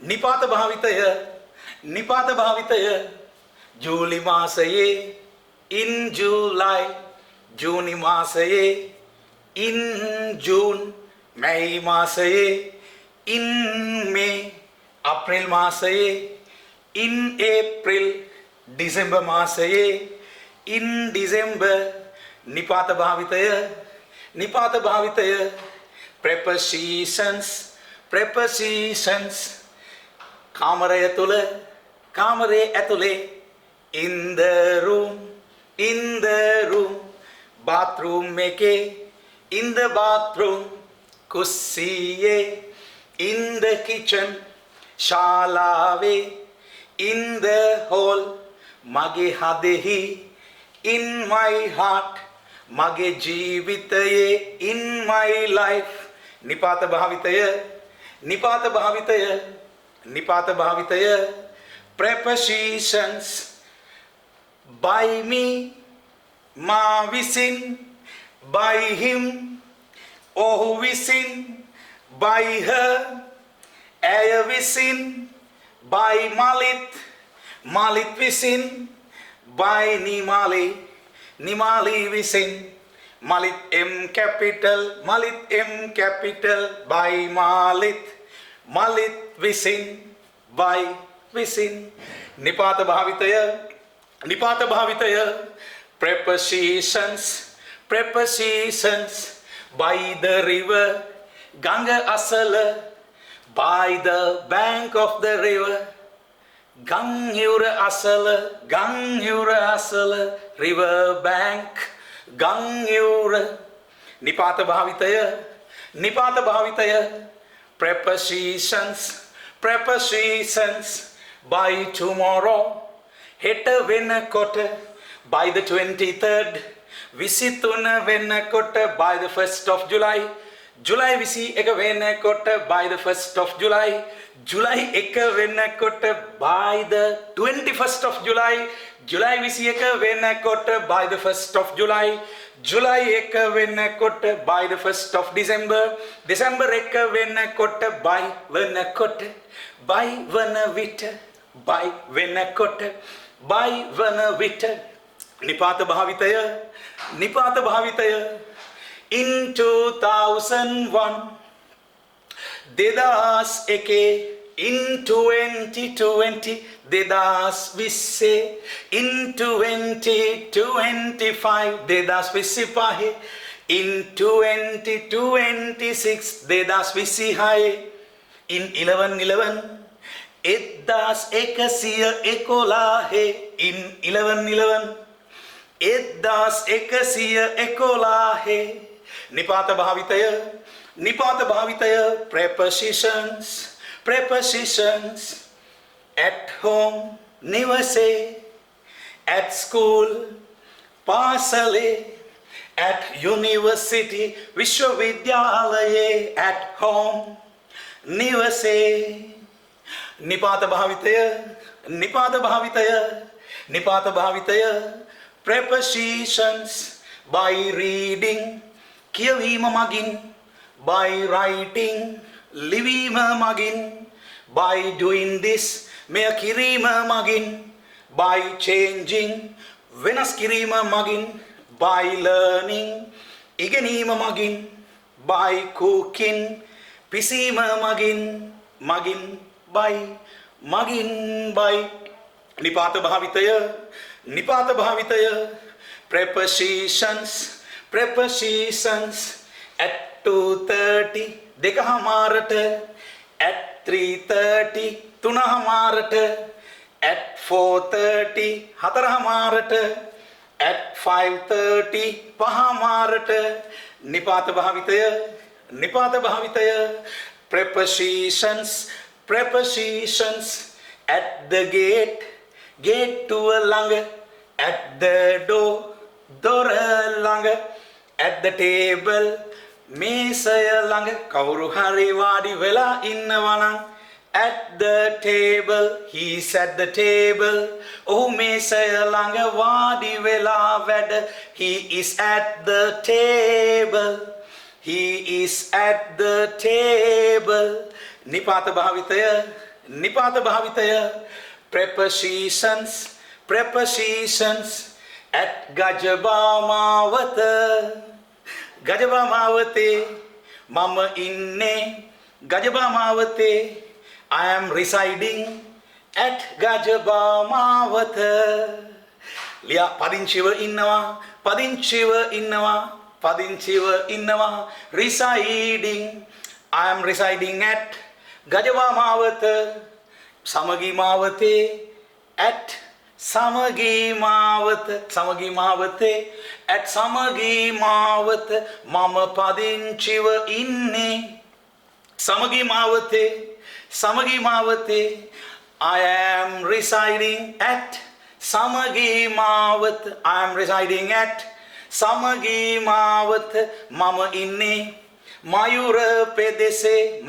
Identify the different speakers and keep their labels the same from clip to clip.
Speaker 1: නිපාත භාවිතය ජූලි මාසයේ in July ජූනි මාසයේ in June මැයි මාසයේ in May අප්‍රේල් මාසයේ in April December මාසයේ in December නිපාත භාවිතය prepositions කාමරයේ ඇතුලේ in the room bathroom එකේ in the bathroom කුස්සියේ in the kitchen ශාලාවේ in the hall මගේ හදෙහි in my heart මගේ ජීවිතයේ in my life නිපාත භාවිතය prepositions by me මා විසින් by him ඔහු විසින් by her ඇය විසින් by මලිත් විසින් by නිමාලි විසින් Malith M capital by Malith විසින් by විසින් නිපාත භාවිතය prepositions by the river ගඟ අසල by the bank of the river ගංහිවුර අසල river bank ගංහිවුර නිපාත භාවිතය prepositions by tomorrow හෙට වෙනකොට by the 23rd 23 වෙනකොට by the 1st of July July 21 වෙනකොට by the 1st of July July 1 වෙනකොට by the 21st of July July 21 වෙනකොට by the 1st of July July 1 වෙනකොට by the 1st of December December 1 වෙනකොට by වන විට නිපාත භාවිතය in 2001 දෙදාස් එකේ in 2020 දෙදාස් විස්සේ in 2025 දෙදාස් විසිපහේ in 2026 දෙදාස් විසිහයේ in 1111 එද්දාස් එකසිය එකොලාහේ in 1111 එද්දාස් එකසිය එකොලාහේ නිපාත භාවිතය prepositions at home නිවසේ at school පාසලේ at university විශ්වවිද්‍යාලයේ at home නිවසේ නිපාත භාවිතය prepositions by reading කියවීම මගින් by writing ලිවීම මගින් by doing this මෙය කිරීම මගින් by changing වෙනස් කිරීම මගින් by learning ඉගෙනීම මගින් by cooking පිසීම මගින් by නිපාත භාවිතය prepositions at 2:30 දෙකහමාරට at 3:30 තුනහමාරට at 4:30 හතරහමාරට at 5:30 පහමාරට නිපාත භාවිතය prepositions at the gate දුව ළඟ at the door දොර ළඟ at the table මේසය ළඟ කවුරු හරි වාඩි වෙලා ඉන්නවා නම් at the table he's at the table ඔහු මේසය ළඟ වාඩි වෙලා වැඩ he is at the table නිපාත නිපාත භාවිතය prepositions at ගජබාමාවත ගජබාමාවතේ මම ඉන්නේ ගජබාමාවතේ I am residing at ගජබාමාවත ලියා පදිංචිව ඉන්නවා residing I am residing at ගජබාමාවත Samagi මාවතේ at Samagi මාවතේ at Samagi මාවත මම පදිංචිව ඉන්නේ Samagi මාවතේ I am residing at Samagi මාවත I am residing at Samagi මාවත මම ඉන්නේ මයුර පෙදෙසේ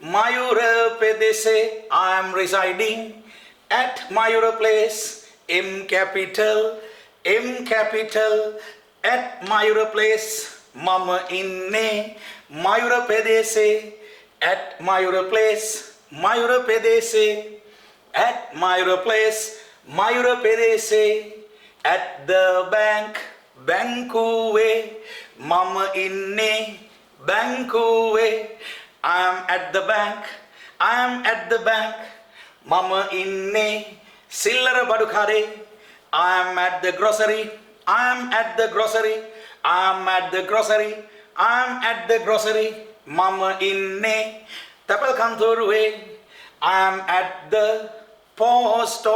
Speaker 1: මයුර පෙදෙසේ I am residing at Mayura place M capital at Mayura place mama inne Mayura pedese at Mayura place at Mayura place Mayura pedese at the bank bankuwe mama inne bankuwe I am at the bank mama inne sillara badukare I am at the grocery mama inne tapal kantoruwe I am at the post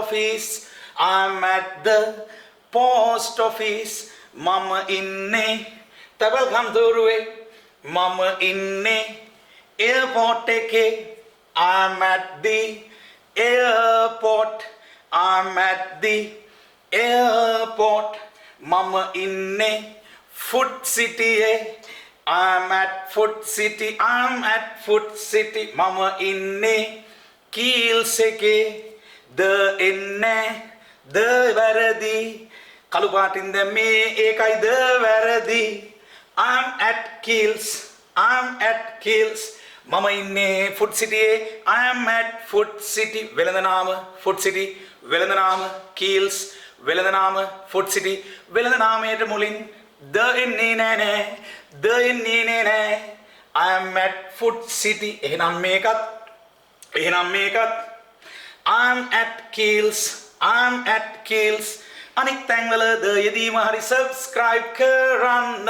Speaker 1: office mama inne tapal kantoruwe mama inne airport eke I am at the airport mama inne food city I am at food city mama inne Kiehl's eke the inne the varadi kalu patin දැම්මේ ඒකයි the varadi I am at Kiehl's mama inne food city I am at food city velandanama food city velandanama Kiehl's velandanama food city velandanamයට මුලින් the එන්නේ නෑ I am at food city එහෙනම් මේකත් I am at Kiehl's අනිත් තැන්වල the යෙදීම හරි subscribe කරන්න